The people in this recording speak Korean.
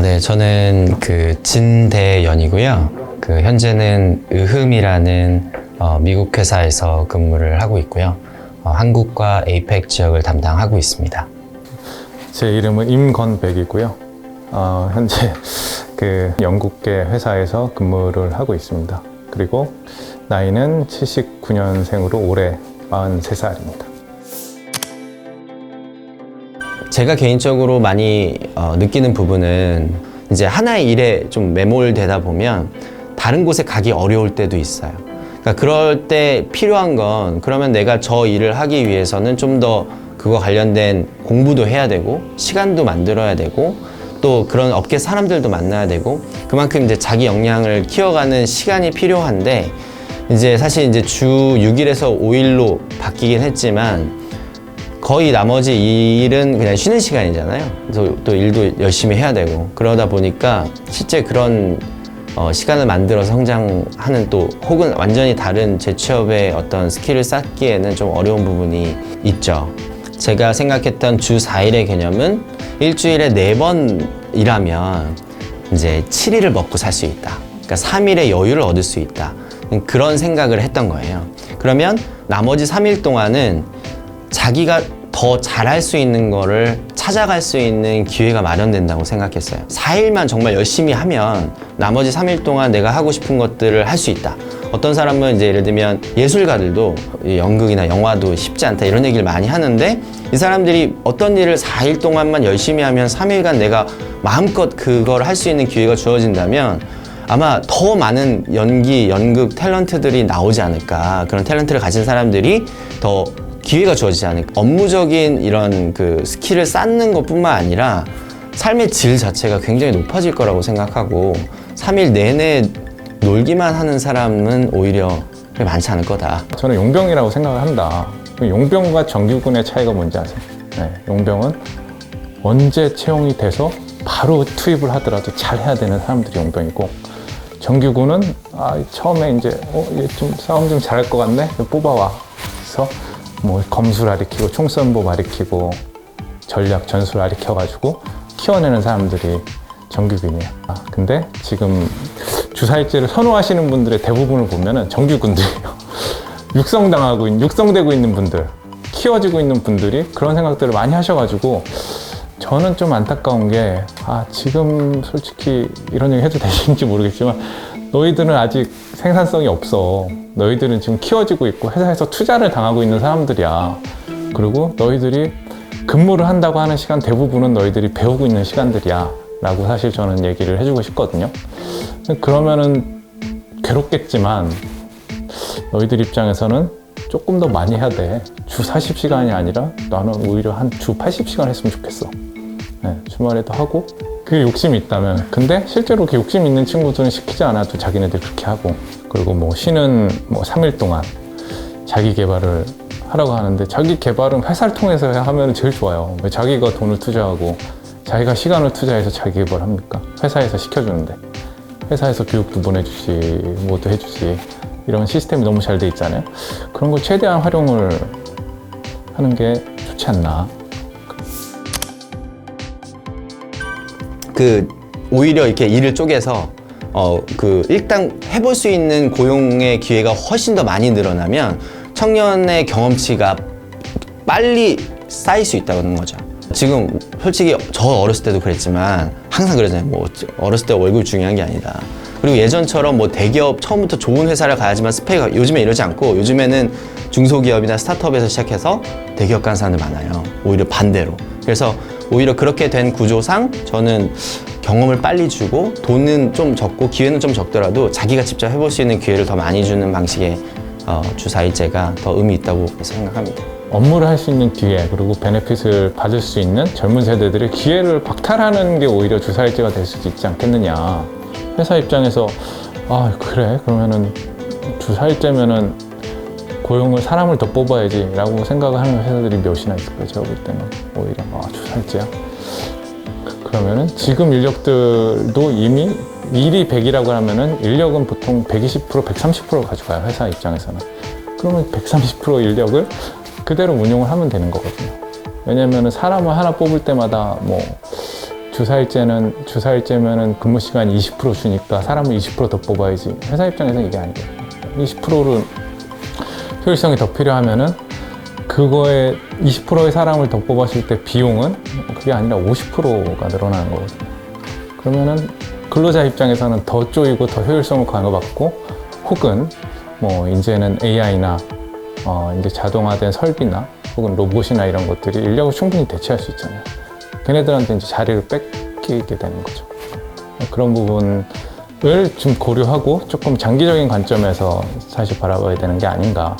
네. 저는 그 진대연이고요. 그 현재는 의흠이라는 미국 회사에서 근무를 하고 있고요. 한국과 에이펙 지역을 담당하고 있습니다. 제 이름은 임건백이고요. 현재 그 영국계 회사에서 근무를 하고 있습니다. 그리고 나이는 79년생으로 올해 43살입니다. 제가 개인적으로 많이 느끼는 부분은 이제 하나의 일에 좀 매몰되다 보면 다른 곳에 가기 어려울 때도 있어요. 그러니까 그럴 때 필요한 건 그러면 내가 저 일을 하기 위해서는 좀 더 그거 관련된 공부도 해야 되고 시간도 만들어야 되고 또 그런 업계 사람들도 만나야 되고 그만큼 이제 자기 역량을 키워가는 시간이 필요한데 이제 사실 이제 주 6일에서 5일로 바뀌긴 했지만 거의 나머지 일은 그냥 쉬는 시간이잖아요. 그래서 또 일도 열심히 해야 되고 그러다 보니까 실제 그런 시간을 만들어서 성장하는 또 혹은 완전히 다른 재취업의 어떤 스킬을 쌓기에는 좀 어려운 부분이 있죠. 제가 생각했던 주 4일의 개념은 일주일에 4번 일하면 이제 7일을 먹고 살 수 있다. 그러니까 3일의 여유를 얻을 수 있다. 그런 생각을 했던 거예요. 그러면 나머지 3일 동안은 자기가 더 잘할 수 있는 거를 찾아갈 수 있는 기회가 마련된다고 생각했어요. 4일만 정말 열심히 하면 나머지 3일 동안 내가 하고 싶은 것들을 할 수 있다. 어떤 사람은 이제 예를 들면 예술가들도 연극이나 영화도 쉽지 않다 이런 얘기를 많이 하는데 이 사람들이 어떤 일을 4일 동안만 열심히 하면 3일간 내가 마음껏 그걸 할 수 있는 기회가 주어진다면 아마 더 많은 연기, 연극 탤런트들이 나오지 않을까. 그런 탤런트를 가진 사람들이 더 기회가 주어지지 않을까. 업무적인 이런 그 스킬을 쌓는 것뿐만 아니라 삶의 질 자체가 굉장히 높아질 거라고 생각하고 3일 내내 놀기만 하는 사람은 오히려 많지 않을 거다. 저는 용병이라고 생각을 한다. 용병과 정규군의 차이가 뭔지 아세요? 네, 용병은 언제 채용이 돼서 바로 투입을 하더라도 잘 해야 되는 사람들이 용병이고 정규군은 처음에 이제 얘 좀 싸움 좀 잘할 것 같네? 뽑아와. 그래서 뭐 검술 아리키고 총선법 아리키고 전략 전술 아리켜가지고 키워내는 사람들이 정규군이에요. 근데 지금 주사일제를 선호하시는 분들의 대부분을 보면은 정규군들이에요. 육성되고 있는 분들, 키워지고 있는 분들이 그런 생각들을 많이 하셔가지고 저는 좀 안타까운 게 지금 솔직히 이런 얘기 해도 되는지 모르겠지만 너희들은 아직 생산성이 없어. 너희들은 지금 키워지고 있고 회사에서 투자를 당하고 있는 사람들이야. 그리고 너희들이 근무를 한다고 하는 시간 대부분은 너희들이 배우고 있는 시간들이야 라고 사실 저는 얘기를 해주고 싶거든요. 그러면은 괴롭겠지만 너희들 입장에서는 조금 더 많이 해야 돼. 주 40시간이 아니라 나는 오히려 한 주 80시간 했으면 좋겠어. 네, 주말에도 하고 그게 욕심이 있다면. 근데 실제로 그 욕심 있는 친구들은 시키지 않아도 자기네들 그렇게 하고 그리고 뭐 쉬는 3일 동안 자기 개발을 하라고 하는데 자기 개발은 회사를 통해서 하면 제일 좋아요. 왜 자기가 돈을 투자하고 자기가 시간을 투자해서 자기 개발합니까? 회사에서 시켜주는데 회사에서 교육도 보내주지 뭐도 해주지 이런 시스템이 너무 잘 돼 있잖아요. 그런 걸 최대한 활용을 하는 게 좋지 않나. 오히려 이렇게 일을 쪼개서 일단 해볼 수 있는 고용의 기회가 훨씬 더 많이 늘어나면 청년의 경험치가 빨리 쌓일 수 있다는 거죠. 지금 솔직히 저 어렸을 때도 그랬지만 항상 그러잖아요. 뭐 어렸을 때 월급이 중요한 게 아니다. 그리고 예전처럼 뭐 대기업 처음부터 좋은 회사를 가야지만 스펙이 요즘에 이러지 않고 요즘에는 중소기업이나 스타트업에서 시작해서 대기업 가는 사람들 많아요. 오히려 반대로. 그래서 오히려 그렇게 된 구조상 저는 경험을 빨리 주고 돈은 좀 적고 기회는 좀 적더라도 자기가 직접 해볼 수 있는 기회를 더 많이 주는 방식의 주 4일제가 더 의미 있다고 생각합니다. 업무를 할 수 있는 기회 그리고 베네핏을 받을 수 있는 젊은 세대들의 기회를 박탈하는 게 오히려 주 4일제가 될 수도 있지 않겠느냐. 회사 입장에서 그래 그러면은 주 4일제면은 고용을 사람을 더 뽑아야지 라고 생각을 하는 회사들이 몇이나 있을 거예요. 제가 볼 때는 오히려 주 4일제야? 그러면은 지금 인력들도 이미 일이 100이라고 하면은 인력은 보통 120%, 130% 가져가요. 회사 입장에서는. 그러면 130% 인력을 그대로 운용을 하면 되는 거거든요. 왜냐면은 사람을 하나 뽑을 때마다 뭐 주사일제면은 근무 시간 20% 주니까 사람을 20%더 뽑아야지. 회사 입장에서는 이게 아니거든요. 20%를 효율성이 더 필요하면은 그거에 20%의 사람을 더 뽑았을 때 비용은 그게 아니라 50%가 늘어나는 거거든요. 그러면은 근로자 입장에서는 더 쪼이고 더 효율성을 강요받고, 혹은 뭐 이제는 AI나 이제 자동화된 설비나 혹은 로봇이나 이런 것들이 인력을 충분히 대체할 수 있잖아요. 걔네들한테 이제 자리를 뺏기게 되는 거죠. 그런 부분을 좀 고려하고 조금 장기적인 관점에서 사실 바라봐야 되는 게 아닌가